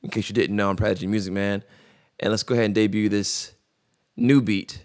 In case you didn't know, I'm Pradigy Musicman. And let's go ahead and debut this new beat.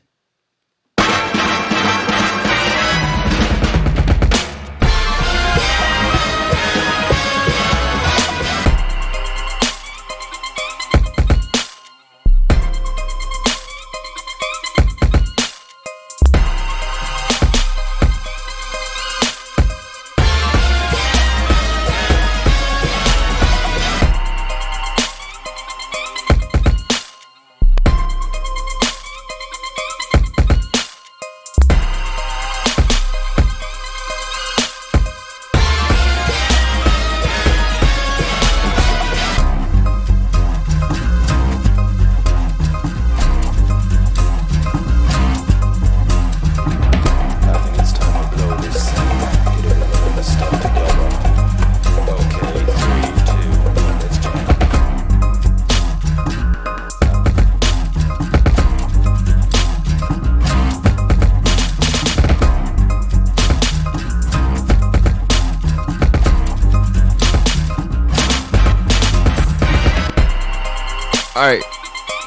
All right,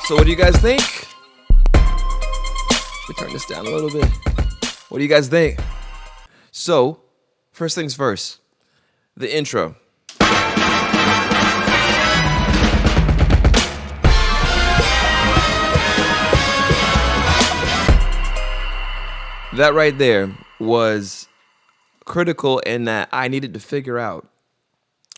so what do you guys think? Let me turn this down a little bit. What do you guys think? So, first things first, the intro. That right there was critical in that I needed to figure out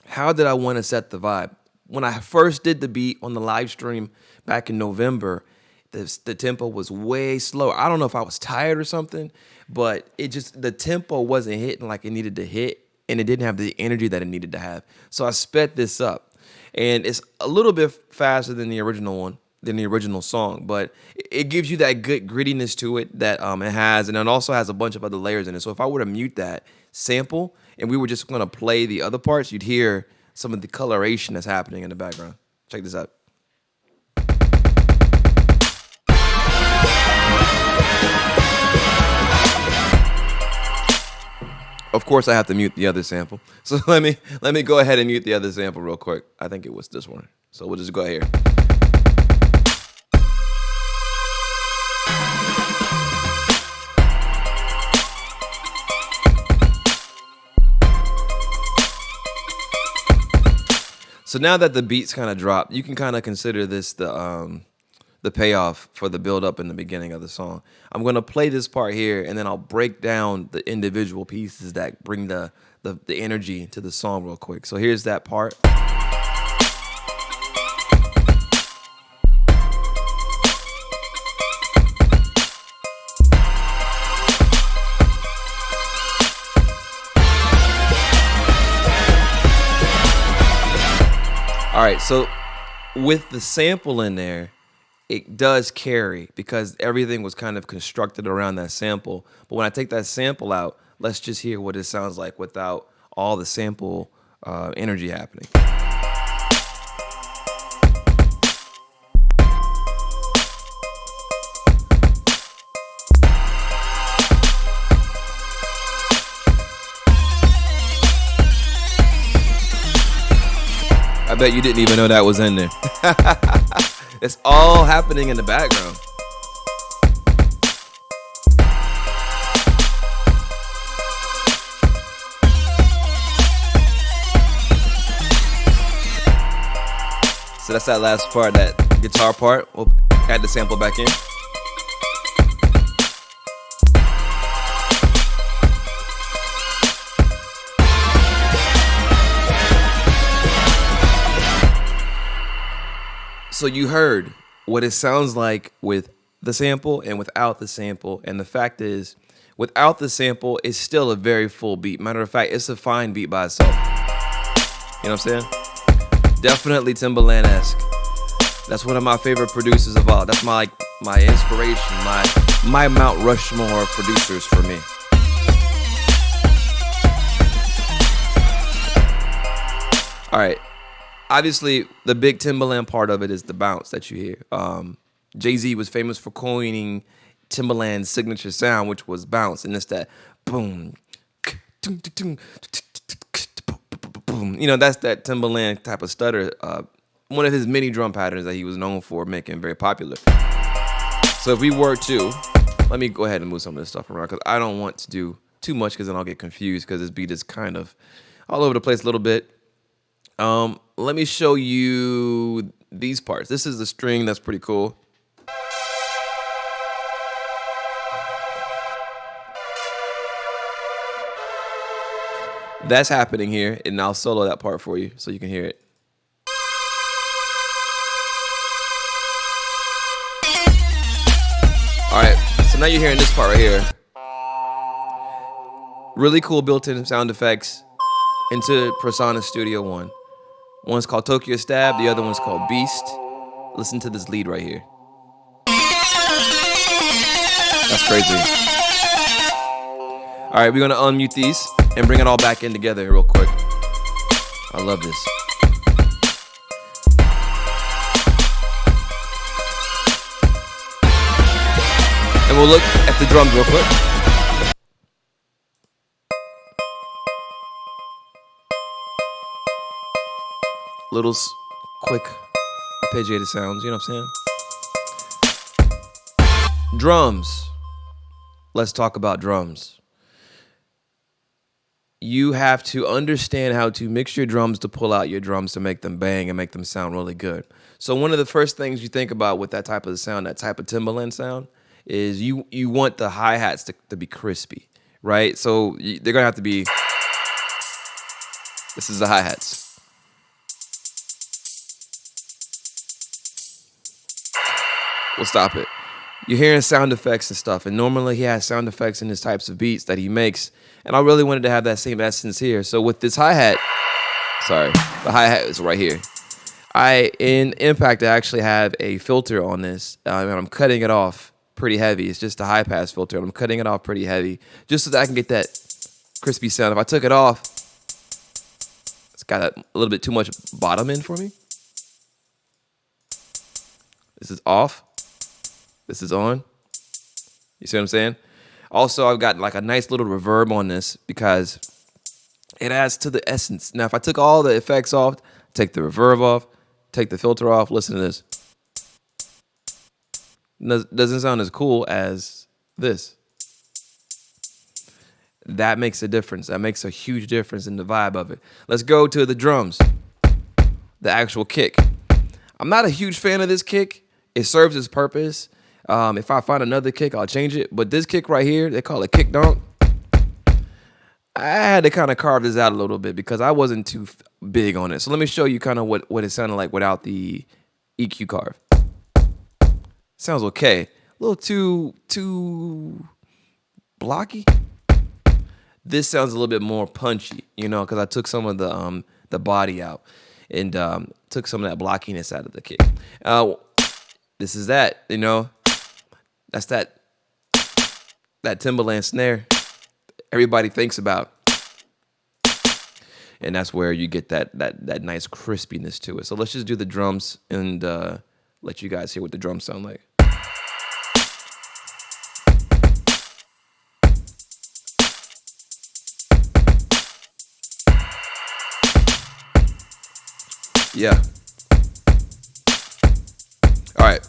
how did I want to set the vibe. When I first did the beat on the live stream back in November, the tempo was way slower. I don't know if I was tired or something, but the tempo wasn't hitting like it needed to hit, and it didn't have the energy that it needed to have. So I sped this up, and it's a little bit faster than the original song, but it gives you that good grittiness to it that it has, and it also has a bunch of other layers in it. So if I were to mute that sample and we were just gonna play the other parts, you'd hear some of the coloration that's happening in the background. Check this out. Of course, I have to mute the other sample. So let me go ahead and mute the other sample real quick. I think it was this one. So we'll just go here. So now that the beats kind of dropped, you can kind of consider this the payoff for the build up in the beginning of the song. I'm gonna play this part here, and then I'll break down the individual pieces that bring the energy to the song real quick. So here's that part. All right, so with the sample in there, it does carry because everything was kind of constructed around that sample. But when I take that sample out, let's just hear what it sounds like without all the sample energy happening. I bet you didn't even know that was in there. It's all happening in the background. So that's that last part, that guitar part. We'll add the sample back in. So you heard what it sounds like with the sample and without the sample. And the fact is, without the sample, it's still a very full beat. Matter of fact, it's a fine beat by itself. You know what I'm saying? Definitely Timbaland-esque. That's one of my favorite producers of all. That's my inspiration, my Mount Rushmore of producers for me. All right. Obviously, the big Timbaland part of it is the bounce that you hear. Jay-Z was famous for coining Timbaland's signature sound, which was bounce, and it's that boom, boom. You know, that's that Timbaland type of stutter one of his many drum patterns that he was known for making very popular. So if we were to, let me go ahead and move some of this stuff around because I don't want to do too much because then I'll get confused because this beat is kind of all over the place a little bit. Let me show you these parts. This is the string that's pretty cool. That's happening here, and I'll solo that part for you so you can hear it. All right, so now you're hearing this part right here. Really cool built-in sound effects into Persona Studio One. One's called Tokyo Stab, the other one's called Beast. Listen to this lead right here. That's crazy. All right, we're gonna unmute these and bring it all back in together real quick. I love this. And we'll look at the drums real quick. Little quick arpeggiated sounds, you know what I'm saying? Drums. Let's talk about drums. You have to understand how to mix your drums to pull out your drums to make them bang and make them sound really good. So one of the first things you think about with that type of sound, that type of Timbaland sound, is you want the hi-hats to be crispy, right? So they're gonna have to be, this is the hi-hats. We'll stop it. You're hearing sound effects and stuff, and normally he has sound effects in his types of beats that he makes, and I really wanted to have that same essence here. So with this hi-hat, the hi-hat is right here. In Impact, I actually have a filter on this, and I'm cutting it off pretty heavy. It's just a high-pass filter, and I'm cutting it off pretty heavy, just so that I can get that crispy sound. If I took it off, it's got a little bit too much bottom end for me. This is off. This is on. You see what I'm saying? Also, I've got like a nice little reverb on this because it adds to the essence. Now, if I took all the effects off, take the reverb off, take the filter off, listen to this. Doesn't sound as cool as this. That makes a difference. That makes a huge difference in the vibe of it. Let's go to the drums, the actual kick. I'm not a huge fan of this kick. It serves its purpose. If I find another kick, I'll change it. But this kick right here, they call it kick donk. I had to kind of carve this out a little bit because I wasn't too big on it. So let me show you kind of what it sounded like without the EQ carve. Sounds okay. A little too blocky. This sounds a little bit more punchy, you know, because I took some of the body out and took some of that blockiness out of the kick. This is that, you know. That's that Timbaland snare everybody thinks about. And that's where you get that nice crispiness to it. So let's just do the drums and let you guys hear what the drums sound like. Yeah. All right.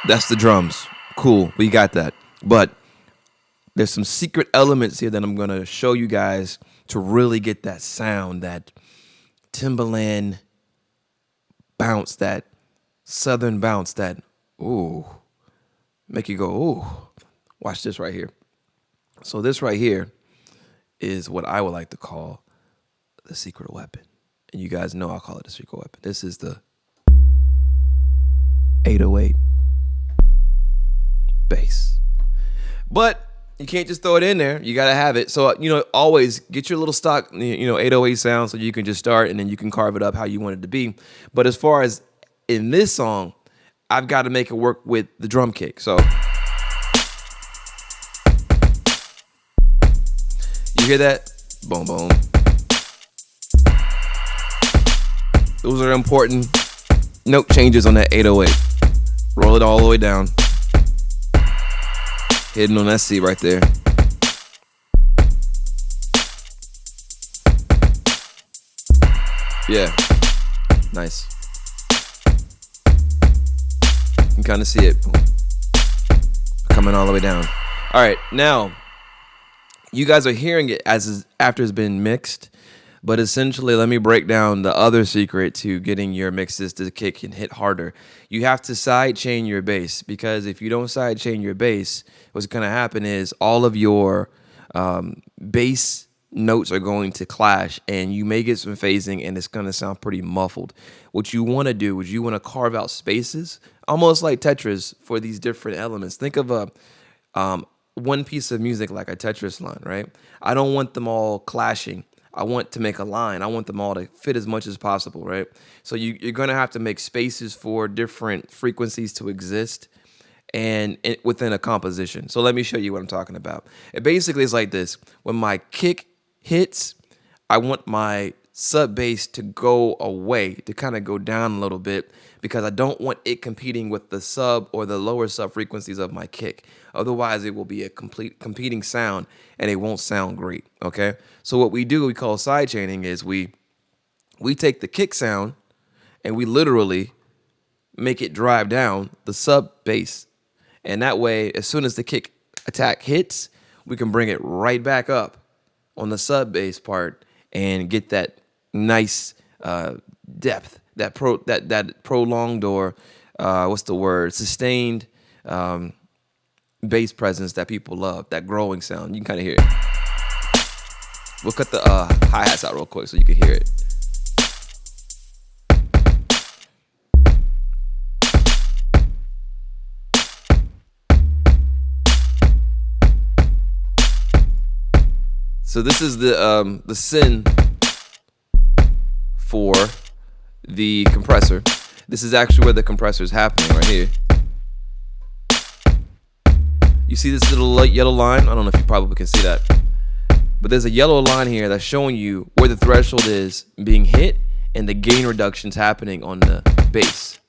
That's the drums. Cool. We got that. But there's some secret elements here that I'm going to show you guys to really get that sound, that Timbaland bounce, that southern bounce, that, ooh, make you go, ooh. Watch this right here. So this right here is what I would like to call the secret weapon. And you guys know I'll call it a secret weapon. This is the 808 bass. But you can't just throw it in there. You got to have it. So, you know, always get your little stock, 808 sound so you can just start and then you can carve it up how you want it to be. But as far as in this song, I've got to make it work with the drum kick. So you hear that? Boom, boom. Those are important note changes on that 808. Roll it all the way down. Hitting on that C right there. Yeah. Nice. You can kind of see it coming all the way down. All right, now you guys are hearing it as after it's been mixed, but essentially, let me break down the other secret to getting your mixes to kick and hit harder. You have to sidechain your bass, because if you don't sidechain your bass, what's going to happen is all of your bass notes are going to clash, and you may get some phasing, and it's going to sound pretty muffled. What you want to do is you want to carve out spaces, almost like Tetris, for these different elements. Think of a one piece of music like a Tetris line, right? I don't want them all clashing. I want to make a line. I want them all to fit as much as possible, right? So you're going to have to make spaces for different frequencies to exist and within a composition. So let me show you what I'm talking about. It basically is like this. When my kick hits, I want my sub bass to go away, to kind of go down a little bit, because I don't want it competing with the sub or the lower sub frequencies of my kick. Otherwise, it will be a complete competing sound, and it won't sound great, okay? So what we do, we call sidechaining, is we take the kick sound and we literally make it drive down the sub bass. And that way, as soon as the kick attack hits, we can bring it right back up on the sub bass part and get that nice depth, that prolonged or sustained bass presence that people love, that growing sound. You can kind of hear it. We'll cut the hi-hats out real quick so you can hear it. So this is the sin for the compressor. This is actually where the compressor is happening, right here. You see this little yellow line? I don't know if you probably can see that. But there's a yellow line here that's showing you where the threshold is being hit and the gain reductions happening on the bass.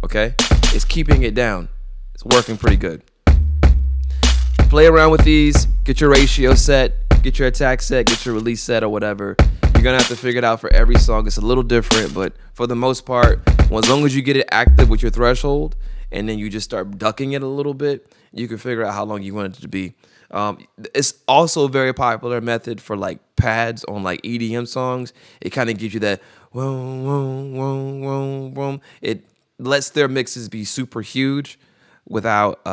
Okay? It's keeping it down. It's working pretty good. Play around with these. Get your ratio set. Get your attack set. Get your release set or whatever. You're going to have to figure it out for every song. It's a little different, but for the most part, as long as you get it active with your threshold and then you just start ducking it a little bit, you can figure out how long you want it to be. It's also a very popular method for like pads on like EDM songs. It kind of gives you that whoom, whoom, whoom, whoom, whoom. It lets their mixes be super huge without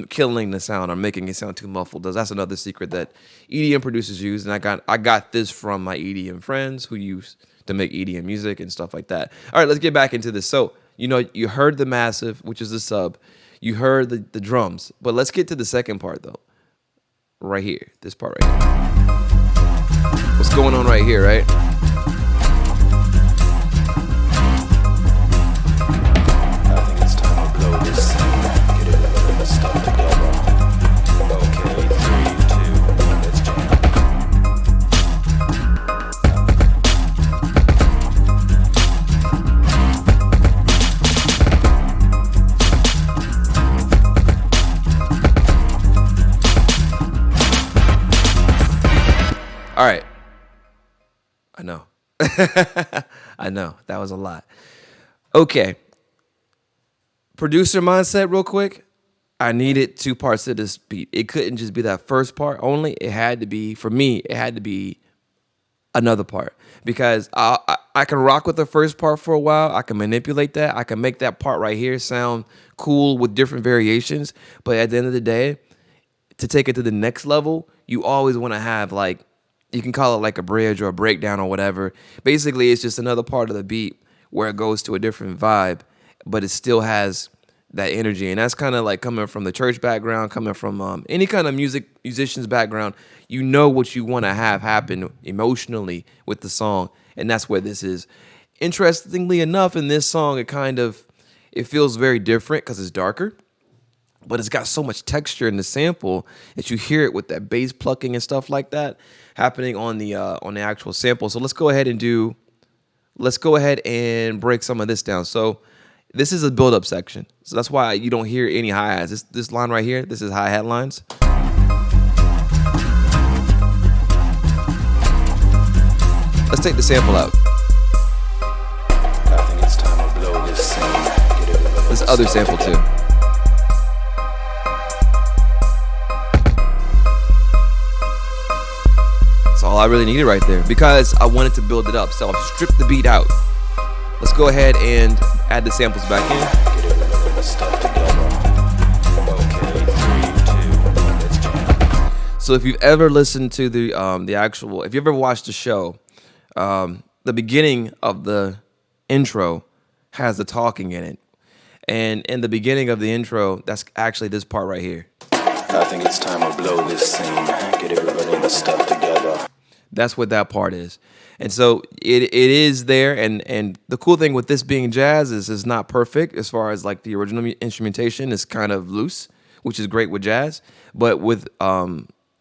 killing the sound or making it sound too muffled. That's another secret that EDM producers use, and I got this from my EDM friends who used to make EDM music and stuff like that. All right, let's get back into this. So, you heard the massive, which is the sub. You heard the drums. But let's get to the second part, though. Right here. This part right here. What's going on right here, right? I think it's time to blow this sound. Get it stuck together. Okay, 3, 2, 1, let's jam. All right. I know. I know. That was a lot. Okay. Producer mindset real quick. I needed 2 parts of this beat. It couldn't just be that first part only. It had to be, for me, it had to be another part. Because I can rock with the first part for a while. I can manipulate that. I can make that part right here sound cool with different variations. But at the end of the day, to take it to the next level, you always want to have like, you can call it like a bridge or a breakdown or whatever. Basically, it's just another part of the beat where it goes to a different vibe, but it still has that energy. And that's kind of like coming from the church background, coming from any kind of musician's background. You know what you want to have happen emotionally with the song, and that's where this is. Interestingly enough, in this song, it feels very different because it's darker. But it's got so much texture in the sample that you hear it with that bass plucking and stuff like that happening on the actual sample. So let's go ahead and break some of this down. So this is a build-up section. So that's why you don't hear any hi-hats. This line right here, this is hi-hat lines. Let's take the sample out. I think it's time to blow this scene. Get everybody This to other stop sample too. together. That's all I really needed right there because I wanted to build it up. So I've stripped the beat out. Let's go ahead and add the samples back in. Get everybody to stop together. Okay, 3, 2, 1, let's jam. So if you've ever listened to the actual, if you ever watched the show, the beginning of the intro has the talking in it, and in the beginning of the intro, that's actually this part right here. I think it's time to blow this scene. Get everybody to stop together. That's what that part is. And so it is there, and the cool thing with this being jazz is it's not perfect as far as like the original instrumentation is kind of loose, which is great with jazz. But with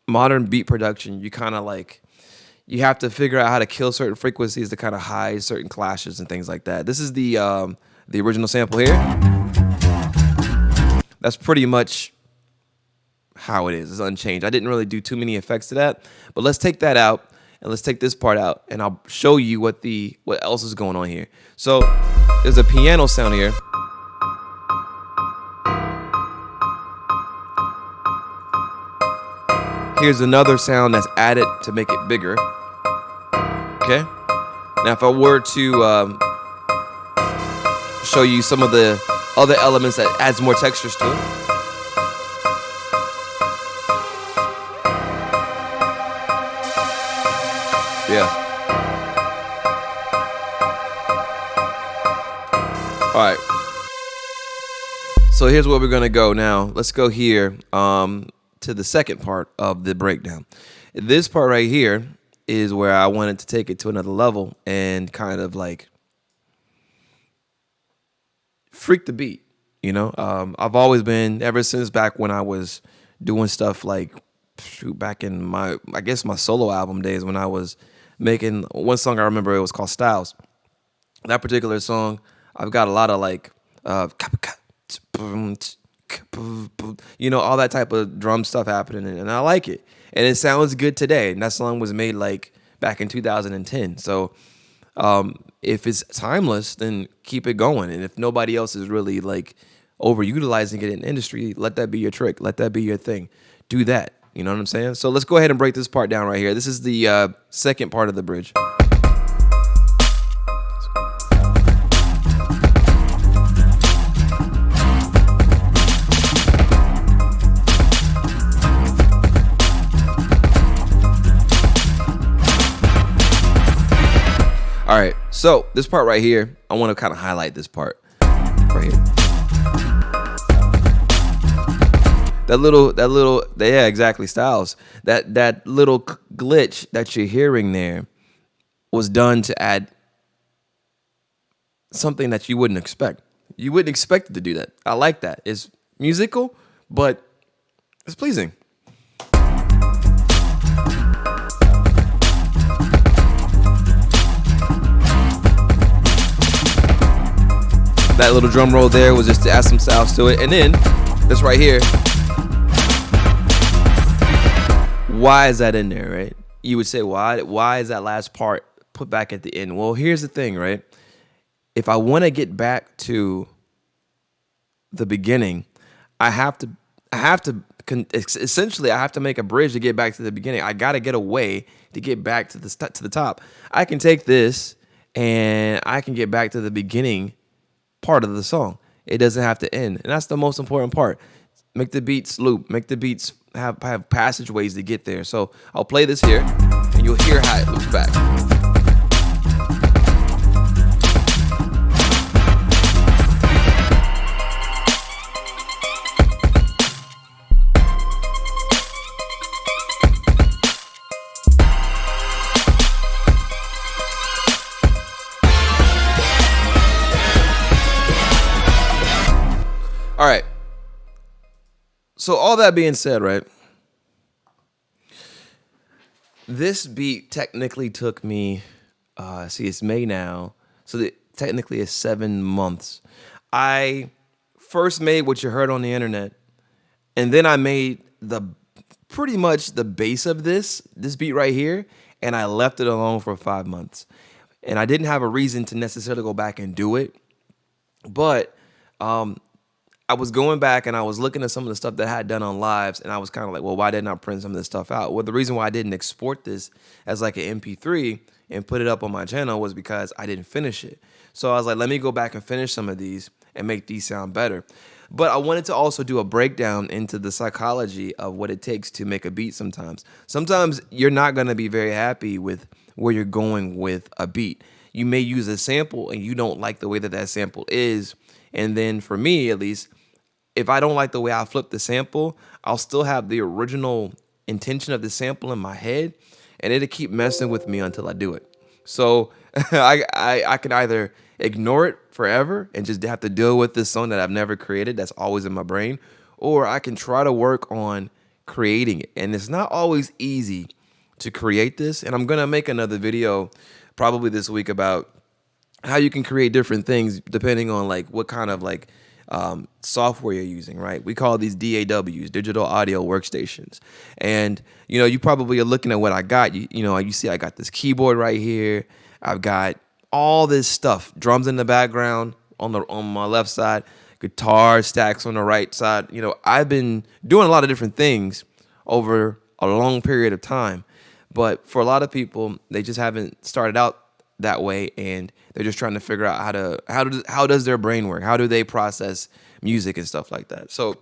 modern beat production, you kind of like you have to figure out how to kill certain frequencies to kind of hide certain clashes and things like that. This is the original sample here. That's pretty much how it is. It's unchanged. I didn't really do too many effects to that, but let's take that out and let's take this part out, and I'll show you what else is going on here. So there's a piano sound here. Here's another sound that's added to make it bigger. Okay. Now, if I were to show you some of the other elements that adds more textures to it. Yeah. All right. So here's where we're gonna go now. Let's go here to the second part of the breakdown. This part right here is where I wanted to take it to another level and kind of like freak the beat. You know, I've always been, ever since back when I was doing stuff like, back in my solo album days when I was making one song. I remember it was called Styles. That particular song, I've got a lot of like, you know, all that type of drum stuff happening, and I like it, and it sounds good today. And that song was made like back in 2010. So if it's timeless, then keep it going. And if nobody else is really like overutilizing it in the industry, let that be your trick. Let that be your thing. Do that. You know what I'm saying? So let's go ahead and break this part down right here. This is the second part of the bridge. All right, so this part right here, I want to kind of highlight this part right here. Yeah, exactly, Styles. That little glitch that you're hearing there was done to add something that you wouldn't expect. You wouldn't expect it to do that. I like that. It's musical, but it's pleasing. That little drum roll there was just to add some styles to it. And then this right here, why is that in there, right? You would say, why is that last part put back at the end? Well, here's the thing, right? If I want to get back to the beginning, essentially I have to make a bridge to get back to the beginning. I got to get a way to get back to the top. I can take this and I can get back to the beginning part of the song. It doesn't have to end, and that's the most important part. Make the beats loop. Make the beats have passageways to get there. So I'll play this here, and you'll hear how it loops back. All right. So all that being said, right? This beat technically took me, it's May now, so technically it's 7 months. I first made what you heard on the internet, and then I made pretty much the base of this beat right here, and I left it alone for 5 months. And I didn't have a reason to necessarily go back and do it, but I was going back and I was looking at some of the stuff that I had done on lives, and I was kind of like, well, why didn't I print some of this stuff out? Well, the reason why I didn't export this as like an MP3 and put it up on my channel was because I didn't finish it. So I was like, let me go back and finish some of these and make these sound better. But I wanted to also do a breakdown into the psychology of what it takes to make a beat sometimes. Sometimes you're not going to be very happy with where you're going with a beat. You may use a sample and you don't like the way that that sample is. And then for me, at least, if I don't like the way I flip the sample, I'll still have the original intention of the sample in my head, and it'll keep messing with me until I do it. So I can either ignore it forever and just have to deal with this song that I've never created that's always in my brain, or I can try to work on creating it. And it's not always easy to create this. And I'm gonna make another video probably this week about how you can create different things depending on like what kind of like software you're using, right? We call these DAWs, digital audio workstations. And, you probably are looking at what I got. You see I got this keyboard right here. I've got all this stuff, drums in the background on my left side, guitar stacks on the right side. I've been doing a lot of different things over a long period of time. But for a lot of people, they just haven't started out that way, and they're just trying to figure out how does their brain work? How do they process music and stuff like that? So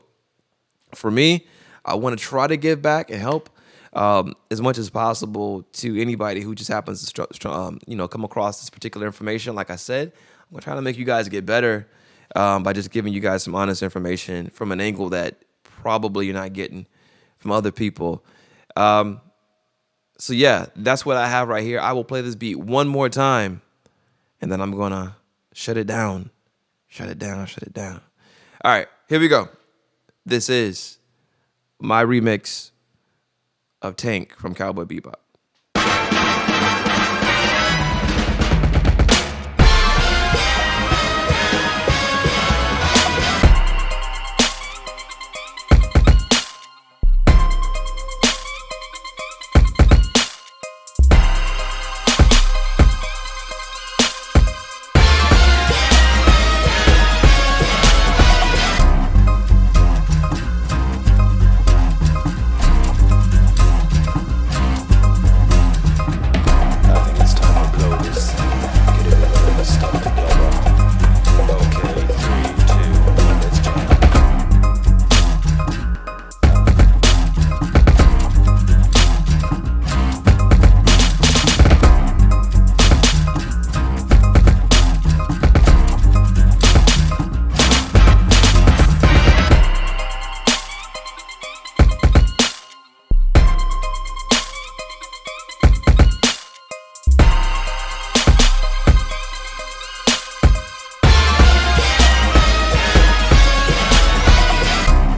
for me, I want to try to give back and help as much as possible to anybody who just happens to come across this particular information. Like I said, I'm gonna try to make you guys get better by just giving you guys some honest information from an angle that probably you're not getting from other people. So yeah, that's what I have right here. I will play this beat one more time, and then I'm gonna shut it down. Shut it down, shut it down. All right, here we go. This is my remix of Tank from Cowboy Bebop.